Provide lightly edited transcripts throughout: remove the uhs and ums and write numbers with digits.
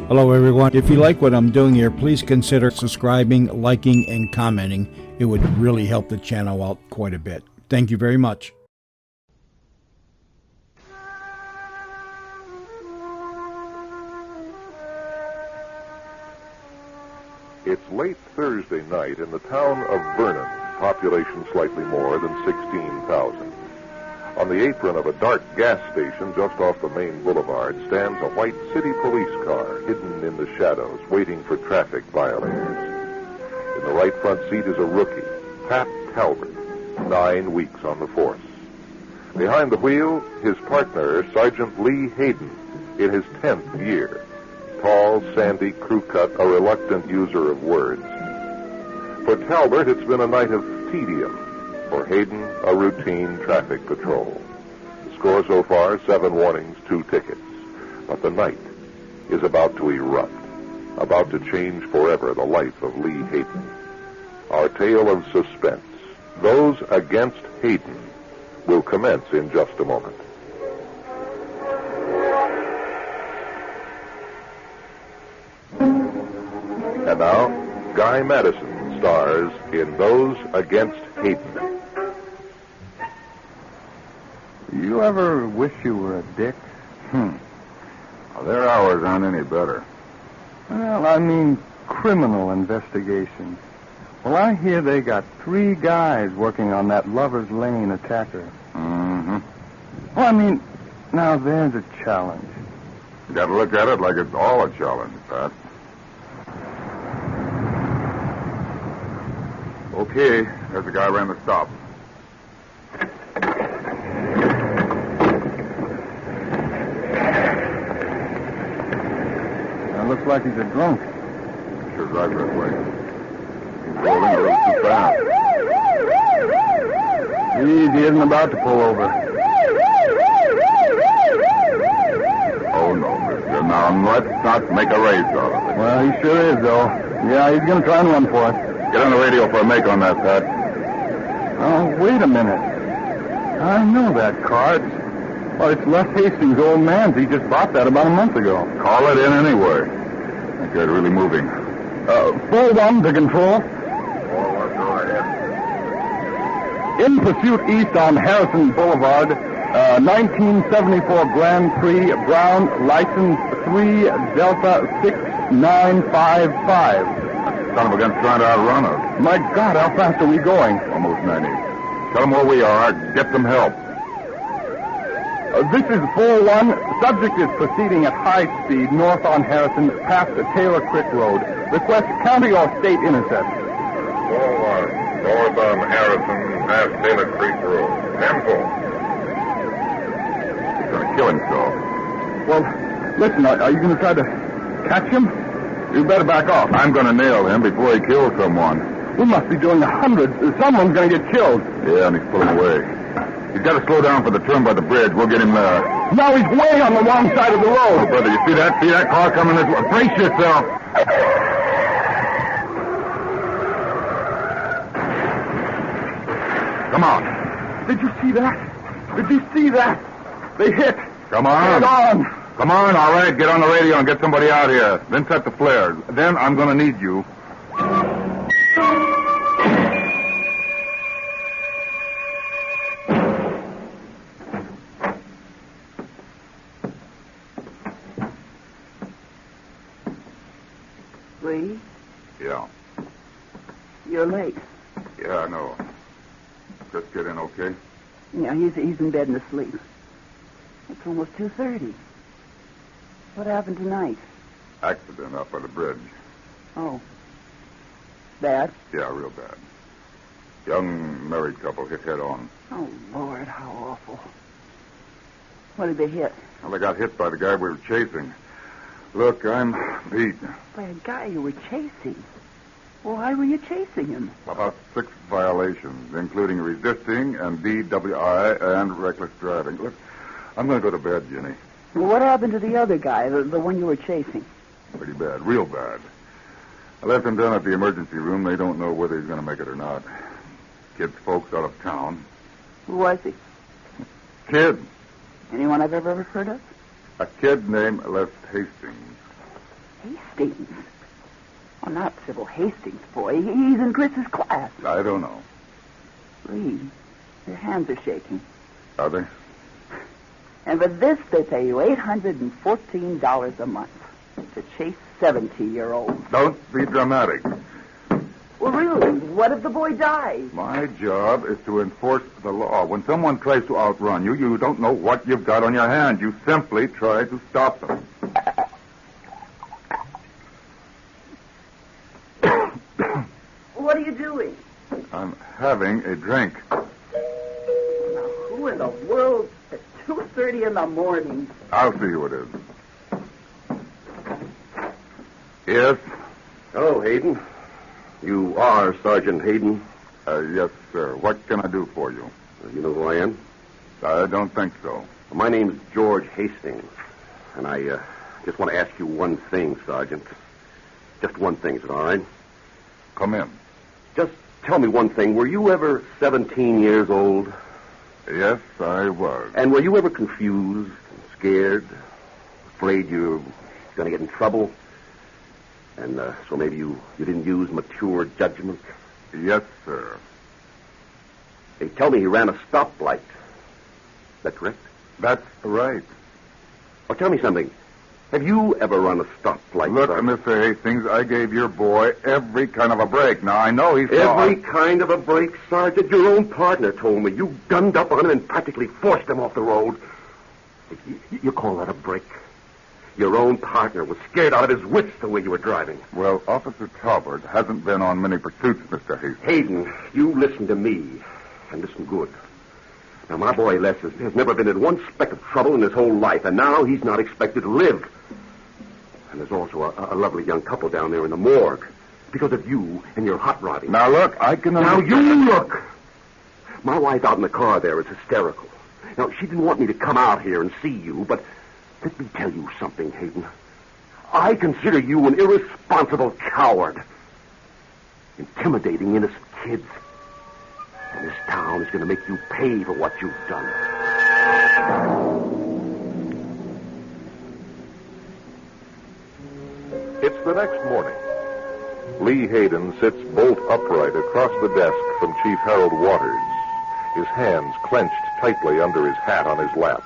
Hello everyone. If you like what I'm doing here, please consider subscribing, liking, and commenting. It would really help the channel out quite a bit. Thank you very much. It's late Thursday night in the town of Vernon, population slightly more than 16,000. On the apron of a dark gas station just off the main boulevard stands a white city police car hidden in the shadows, waiting for traffic violators. In the right front seat is a rookie, Pat Talbert, 9 weeks on the force. Behind the wheel, his partner, Sergeant Lee Hayden, in his 10th year. Tall, sandy, crew-cut, a reluctant user of words. For Talbert, it's been a night of tedium. For Hayden, a routine traffic patrol. The score so far, 7 warnings, 2 tickets. But the night is about to erupt, about to change forever the life of Lee Hayden. Our tale of suspense, those against Hayden, will commence in just a moment. And now, Guy Madison stars in Those Against Hayden. You ever wish you were a dick? Well, their hours aren't any better. Well, I mean criminal investigation. Well, I hear they got 3 guys working on that Lover's Lane attacker. Mm-hmm. Well, I mean, now there's a challenge. You gotta look at it like it's all a challenge, Pat. Okay, there's the guy ran the stop. Looks like he's a drunk. Sure drives that way. He's rolling a little too fast. He isn't about to pull over. Oh, no, mister. Now, let's not make a race out of it. Well, he sure is, though. Yeah, he's going to try and run for us. Get on the radio for a make on that, Pat. Oh, wait a minute. I know that car. It's Les Hastings' old man's. He just bought that about a month ago. Call it in anyway. I think they're really moving. 4-1 to control. In pursuit east on Harrison Boulevard, 1974 Grand Prix, Brown, license 3 Delta 6955. Son of a gun's trying to outrun us. My God, how fast are we going? Almost 90. Tell them where we are. Get some help. This is 4-1. Subject is proceeding at high speed north on Harrison past the Taylor Creek Road. Request county or state intercept. 4-1. North on Harrison past Taylor Creek Road. 10-4. He's going to kill himself. Well, listen, are you going to try to catch him? You better back off. I'm going to nail him before he kills someone. We must be doing 100. Someone's going to get killed. Yeah, and he's pulling away. He's got to slow down for the turn by the bridge. We'll get him there. Now he's way on the wrong side of the road. Oh, brother, you see that? See that car coming this way? Brace yourself. Come on. Did you see that? Did you see that? They hit. Come on. Get on. Come on, all right. Get on the radio and get somebody out here. Then set the flares. Then I'm going to need you. Lee? Yeah. You're late. Yeah, I know. Just get in, okay? Yeah, he's in bed and asleep. It's almost 2:30. What happened tonight? Accident up by the bridge. Oh. Bad? Yeah, real bad. Young married couple hit head on. Oh, Lord, how awful. What did they hit? Well, they got hit by the guy we were chasing. Look, I'm beat. By a guy you were chasing? Well, why were you chasing him? About 6 violations, including resisting and DWI and reckless driving. Look, I'm going to go to bed, Jenny. Well, what happened to the other guy, the one you were chasing? Pretty bad, real bad. I left him down at the emergency room. They don't know whether he's going to make it or not. Kid's folks out of town. Who was he? Kid. Anyone I've ever heard of? A kid named Les Hastings. Hastings? Oh, not Sybil Hastings, boy. He's in Chris's class. I don't know. Lee, your hands are shaking. Are they? And for this, they pay you $814 a month to chase 70-year-olds. Don't be dramatic. Well, really, what if the boy dies? My job is to enforce the law. When someone tries to outrun you, you don't know what you've got on your hand. You simply try to stop them. What are you doing? I'm having a drink. Now, who in the world at 2:30 in the morning? I'll see who it is. Yes? Hello, Hayden. You are Sergeant Hayden. Yes, sir. What can I do for you? You know who I am? I don't think so. My name's George Hastings, and I just want to ask you one thing, Sergeant. Just one thing, is it all right? Come in. Just tell me one thing. Were you ever 17 years old? Yes, I was. And were you ever confused, scared, afraid you're going to get in trouble? And so maybe you didn't use mature judgment? Yes, sir. They tell me he ran a stoplight. Is that correct? That's right. Oh, tell me something. Have you ever run a stoplight? Look, Sergeant? Mr. Hastings, I gave your boy every kind of a break. Now, I know he's... Every kind of a break, Sergeant? Your own partner told me. You gunned up on him and practically forced him off the road. You call that a break? Your own partner was scared out of his wits the way you were driving. Well, Officer Talbert hasn't been on many pursuits, Mr. Hastings. Hayden, you listen to me, and listen good. Now, my boy Les has never been in one speck of trouble in his whole life, and now he's not expected to live. And there's also a lovely young couple down there in the morgue because of you and your hot rodding. Now, look, I can... Now, you look! My wife out in the car there is hysterical. Now, she didn't want me to come out here and see you, but let me tell you something, Hayden. I consider you an irresponsible coward. Intimidating innocent kids. And this town is going to make you pay for what you've done. It's the next morning. Lee Hayden sits bolt upright across the desk from Chief Harold Waters, his hands clenched tightly under his hat on his lap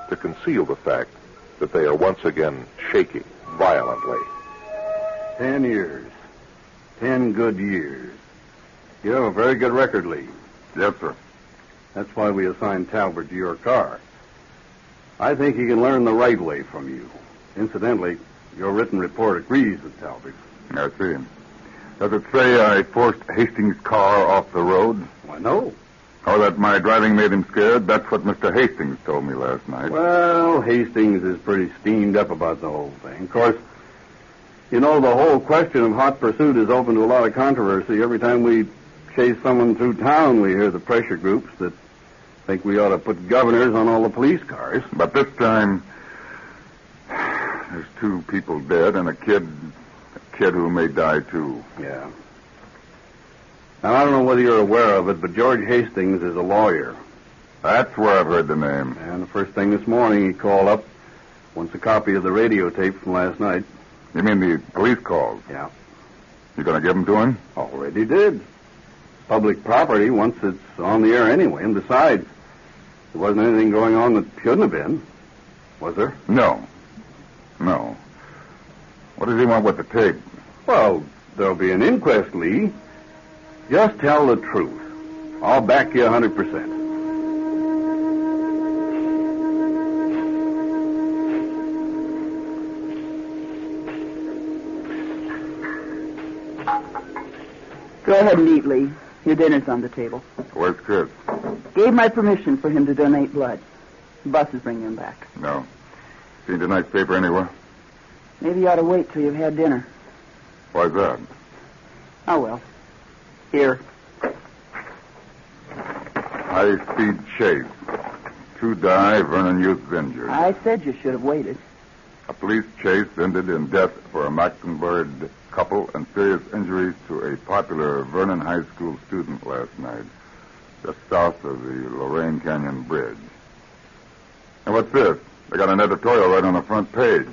to conceal the fact that they are once again shaking violently. 10 years. 10 good years. You have a very good record, Lee. Yes, sir. That's why we assigned Talbot to your car. I think he can learn the right way from you. Incidentally, your written report agrees with Talbot. I see. Does it say I forced Hastings' car off the road? Why, no. Or that my driving made him scared? That's what Mr. Hastings told me last night. Well, Hastings is pretty steamed up about the whole thing. Of course, you know, the whole question of hot pursuit is open to a lot of controversy. Every time we chase someone through town, we hear the pressure groups that think we ought to put governors on all the police cars. But this time, there's 2 people dead and a kid who may die, too. Yeah. Now, I don't know whether you're aware of it, but George Hastings is a lawyer. That's where I've heard the name. And the first thing this morning, he called up, wants a copy of the radio tape from last night. You mean the police calls? Yeah. You going to give them to him? Already did. Public property once it's on the air anyway. And besides, there wasn't anything going on that shouldn't have been. Was there? No. What does he want with the tape? Well, there'll be an inquest, Lee. Just tell the truth. I'll back you 100%. Go ahead and eat, Lee. Your dinner's on the table. Where's Chris? Gave my permission for him to donate blood. The bus is bringing him back. No. Seen tonight's paper anywhere? Maybe you ought to wait till you've had dinner. Why's that? Oh, well. Here. High-speed chase. 2 die, Vernon Youth's injured. I said you should have waited. A police chase ended in death for a Mecklenburg couple and serious injuries to a popular Vernon High School student last night, just south of the Lorraine Canyon Bridge. And what's this? They got an editorial right on the front page.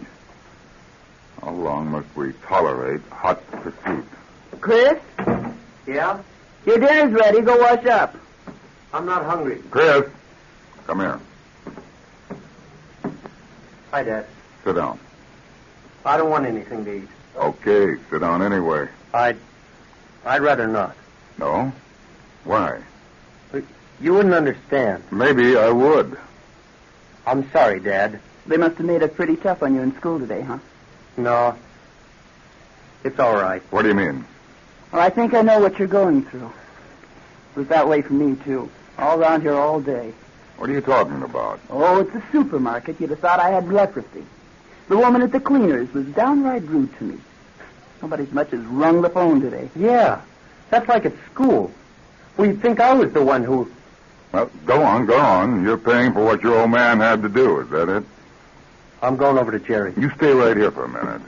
How long long must we tolerate hot pursuit? Chris, Yeah? your dinner's ready. Go wash up. I'm not hungry. Chris, come here. Hi, Dad. Sit down. I don't want anything to eat. Okay, sit down anyway. I'd rather not. No? Why? You wouldn't understand. Maybe I would. I'm sorry, Dad. They must have made it pretty tough on you in school today, huh? No. It's all right. What do you mean? Well, I think I know what you're going through. It was that way for me, too. All around here all day. What are you talking about? Oh, it's a supermarket. You'd have thought I had leprosy. The woman at the cleaners was downright rude to me. Nobody as much as rung the phone today. Yeah. That's like at school. Well, you'd think I was the one who... Well, go on. You're paying for what your old man had to do, is that it? I'm going over to Jerry. You stay right here for a minute.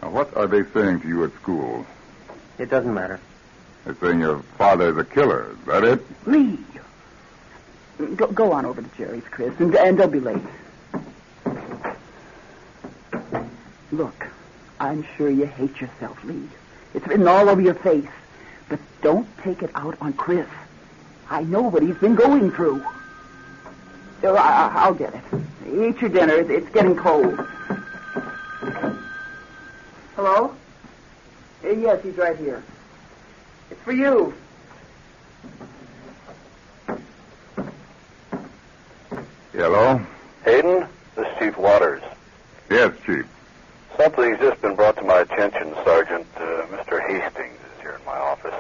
Now, what are they saying to you at school? It doesn't matter. They're saying your father's a killer, is that it? Lee! Go on over to Jerry's, Chris, and don't be late. Look, I'm sure you hate yourself, Lee. It's written all over your face. But don't take it out on Chris. I know what he's been going through. I'll get it. Eat your dinner. It's getting cold. Hello? Yes, he's right here. It's for you. Hello? Hayden, this is Chief Waters. Yes, Chief. Something's just been brought to my attention, Sergeant. Mr. Hastings is here in my office.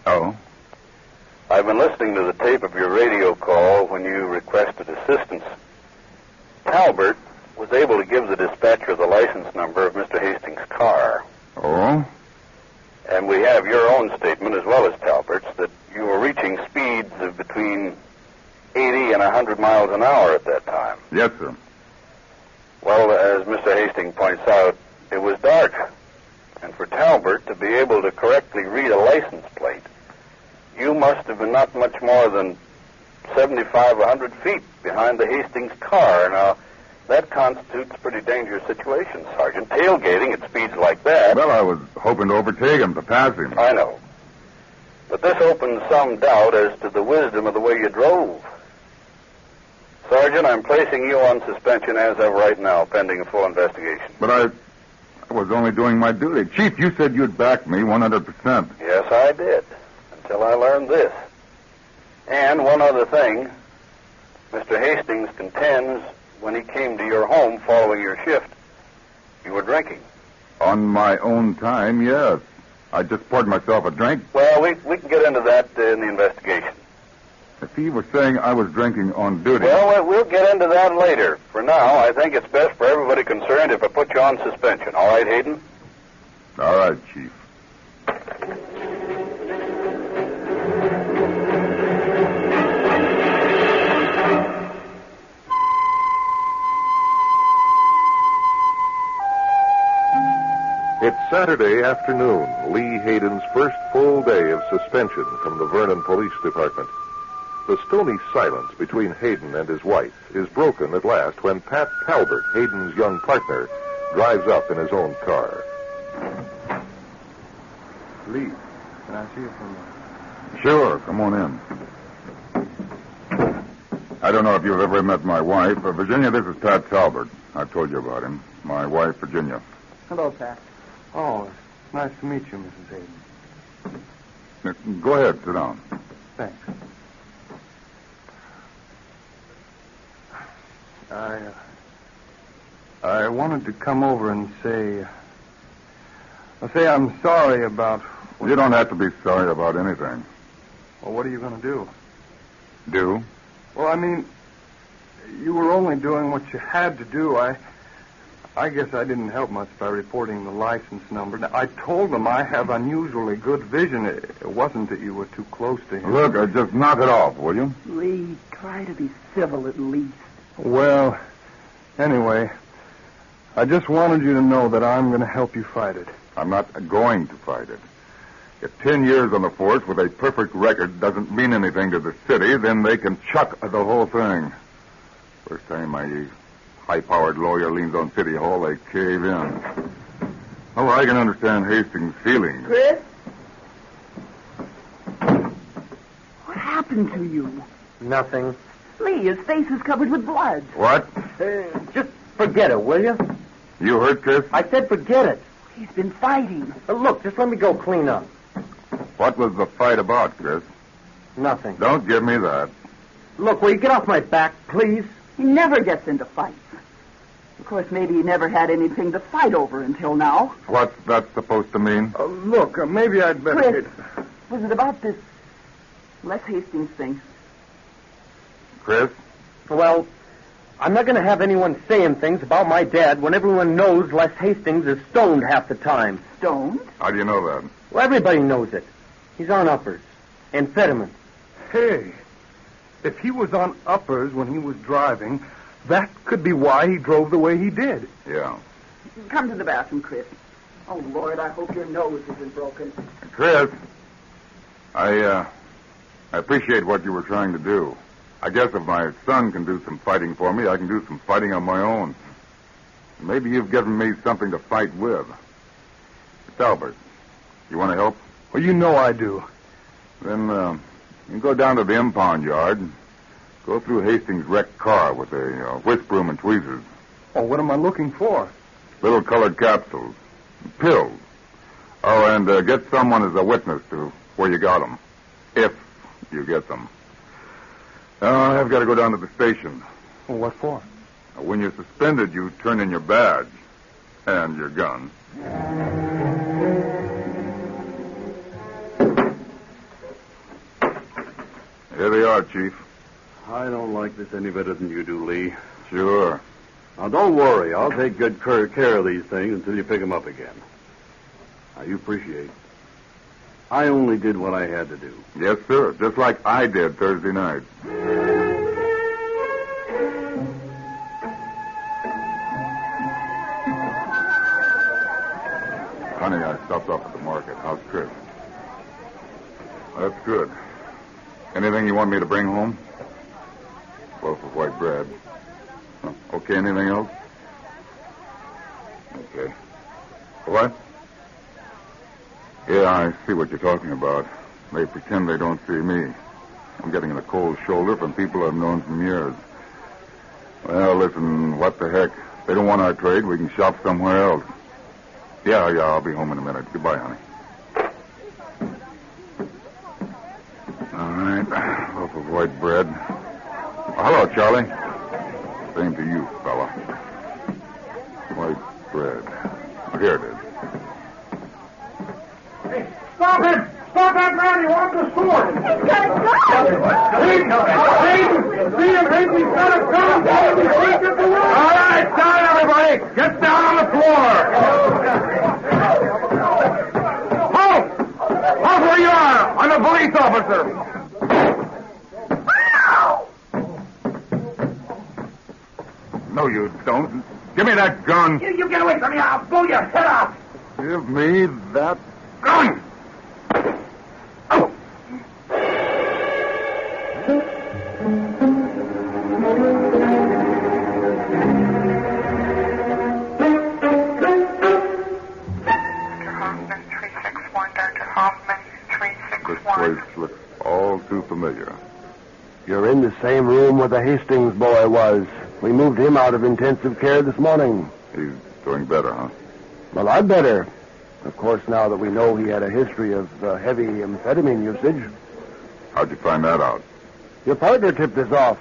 Oh? I've been listening to the tape of your radio call when you requested assistance. Talbert was able to give the dispatcher the license number of Mr. Hastings' car. Oh? And we have your own statement, as well as Talbert's, that you were reaching speeds of between 80 and 100 miles an hour at that time. Yes, sir. Well, as Mr. Hastings points out, it was dark. And for Talbert to be able to correctly read a license plate, you must have been not much more than 75 or 100 feet behind the Hastings car. Now, that constitutes a pretty dangerous situation, Sergeant. Tailgating at speeds like that. Well, I was hoping to overtake him, to pass him. I know. But this opens some doubt as to the wisdom of the way you drove. Sergeant, I'm placing you on suspension as of right now, pending a full investigation. But I was only doing my duty. Chief, you said you'd back me 100%. Yes, I did, until I learned this. And one other thing, Mr. Hastings contends when he came to your home following your shift, you were drinking. On my own time, yes. I just poured myself a drink. Well, we can get into that in the investigation. If he was saying I was drinking on duty... Well, we'll get into that later. For now, I think it's best for everybody concerned if I put you on suspension. All right, Hayden? All right, Chief. It's Saturday afternoon, Lee Hayden's first full day of suspension from the Vernon Police Department. The stony silence between Hayden and his wife is broken at last when Pat Talbert, Hayden's young partner, drives up in his own car. Lee, can I see you for a minute? Sure, come on in. I don't know if you've ever met my wife. Virginia, this is Pat Talbert. I've told you about him. My wife, Virginia. Hello, Pat. Oh, it's nice to meet you, Mrs. Hayden. Go ahead, sit down. Thanks. I wanted to come over and say I'm sorry about... You don't have to be sorry about anything. Well, what are you going to do? Do? Well, I mean, you were only doing what you had to do. I guess I didn't help much by reporting the license number. Now, I told them I have unusually good vision. It wasn't that you were too close to him. Look, just knock it off, will you? Lee, try to be civil at least. Well, anyway, I just wanted you to know that I'm going to help you fight it. I'm not going to fight it. If 10 years on the force with a perfect record doesn't mean anything to the city, then they can chuck the whole thing. First time my high-powered lawyer leans on City Hall, they cave in. Oh, I can understand Hastings' feelings. Chris? What happened to you? Nothing. Lee, his face is covered with blood. What? Just forget it, will you? You hurt, Chris? I said forget it. He's been fighting. Look, just let me go clean up. What was the fight about, Chris? Nothing. Don't give me that. Look, will you get off my back, please? He never gets into fights. Of course, maybe he never had anything to fight over until now. What's that supposed to mean? Look, maybe I'd better... Chris, was it about this Les Hastings thing? Chris? Well, I'm not going to have anyone saying things about my dad when everyone knows Les Hastings is stoned half the time. Stoned? How do you know that? Well, everybody knows it. He's on uppers. Amphetamine. Hey, if he was on uppers when he was driving, that could be why he drove the way he did. Yeah. Come to the bathroom, Chris. Oh, Lord, I hope your nose isn't broken. Chris, I appreciate what you were trying to do. I guess if my son can do some fighting for me, I can do some fighting on my own. Maybe you've given me something to fight with. Albert, you want to help? Well, you know I do. Then you can go down to the impound yard and go through Hastings' wrecked car with a whisk broom and tweezers. Oh, what am I looking for? Little colored capsules. Pills. Oh, and get someone as a witness to where you got them. If you get them. I've got to go down to the station. Well, what for? When you're suspended, you turn in your badge and your gun. Here they are, Chief. I don't like this any better than you do, Lee. Sure. Now, don't worry. I'll take good care of these things until you pick them up again. Now, you appreciate. I only did what I had to do. Yes, sir. Just like I did Thursday night. Honey, I stopped off at the market. How's Chris? That's good. Anything you want me to bring home? Loaf of white bread. Huh. Okay, anything else? Okay. What? Yeah, I see what you're talking about. They pretend they don't see me. I'm getting a cold shoulder from people I've known for years. Well, listen, what the heck? If they don't want our trade, we can shop somewhere else. Yeah, I'll be home in a minute. Goodbye, honey. All right, loaf of white bread. Oh, hello, Charlie. Same to you, fella. White bread. Oh, here it is. Hey, stop it! Stop that man! He wants the sword! He's got a gun! Hayden! He's got a gun! All right, down, everybody! Get down on the floor! Halt where you are! I'm a police officer! No, you don't. Give me that gun. You get away from me! I'll blow your head off! Give me that gun. Oh! Hoffman 361, Dr. Hoffman This 361. place looks all too familiar. You're in the same room where the Hastings boy was. We moved him out of intensive care this morning. He's doing better, huh? Well, I'd better. Of course, now that we know he had a history of heavy amphetamine usage. How'd you find that out? Your partner tipped us off,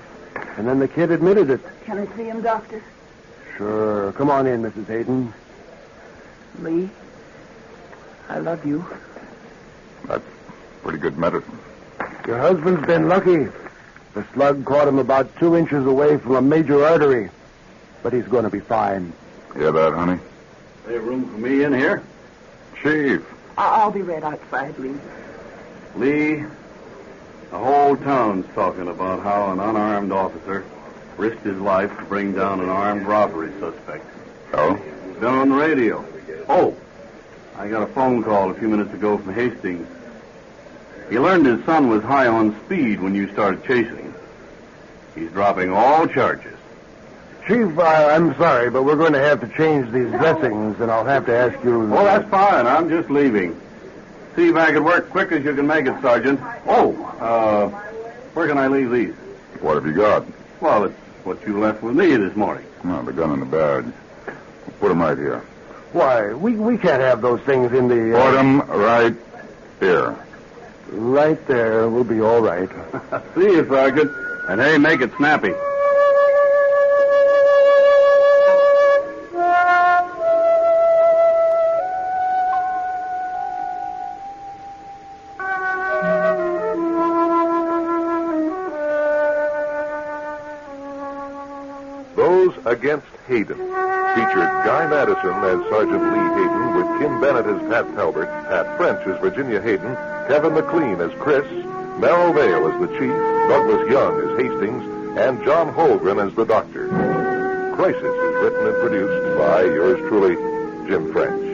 and then the kid admitted it. Can I see him, Doctor? Sure. Come on in, Mrs. Hayden. Lee, I love you. That's pretty good medicine. Your husband's been lucky. The slug caught him about 2 inches away from a major artery. But he's going to be fine. Hear that, honey? Hey, room for me in here? Chief. I'll be right outside, Lee. Lee, the whole town's talking about how an unarmed officer risked his life to bring down an armed robbery suspect. Oh? It's been on the radio. Oh, I got a phone call a few minutes ago from Hastings. He learned his son was high on speed when you started chasing him. He's dropping all charges. Chief, I'm sorry, but we're going to have to change these dressings, and I'll have to ask you... Oh, that's fine. I'm just leaving. See if I can work quick as you can make it, Sergeant. Where can I leave these? What have you got? Well, it's what you left with me this morning. No, the gun and the badge. Put them right here. Why, we can't have those things in the... Put them right here. Right there. We'll be all right. See you, Sergeant. And hey, make it snappy. Those Against Hayden featured Guy Madison as Sergeant Lee Hayden, with Kim Bennett as Pat Talbert, Pat French as Virginia Hayden, Kevin McLean as Chris, Merrill Vale as the Chief, Douglas Young as Hastings, and John Holgren as the Doctor. Crisis is written and produced by yours truly, Jim French.